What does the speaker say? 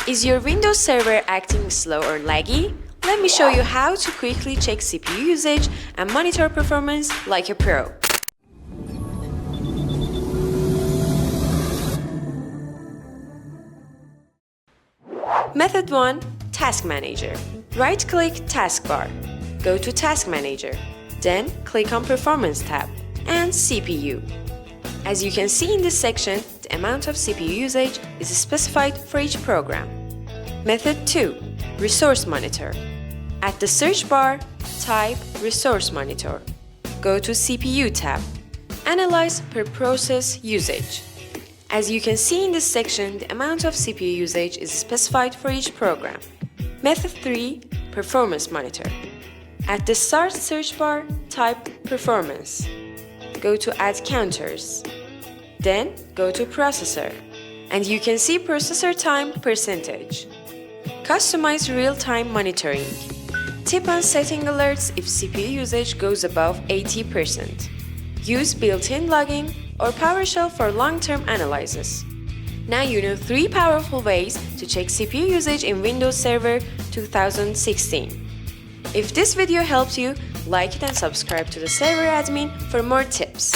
Is your Windows server acting slow or laggy? Let me show you how to quickly check CPU usage and monitor performance like a pro. Method 1. Task Manager. Right-click Taskbar. Go to Task Manager. Then click on Performance tab and CPU. As you can see in this section, the amount of CPU usage is specified for each program. Method 2. Resource Monitor. At the search bar, type Resource Monitor. Go to CPU tab. Analyze per process usage. As you can see in this section, the amount of CPU usage is specified for each program. Method 3. Performance Monitor. At the start search bar, type Performance. Go to Add Counters. Then go to Processor. And you can see processor time percentage. Customize real-time monitoring. Tip on setting alerts if CPU usage goes above 80%. Use built-in logging or PowerShell for long-term analysis. Now you know 3 powerful ways to check CPU usage in Windows Server 2016. If this video helped you, like it and subscribe to the server admin for more tips.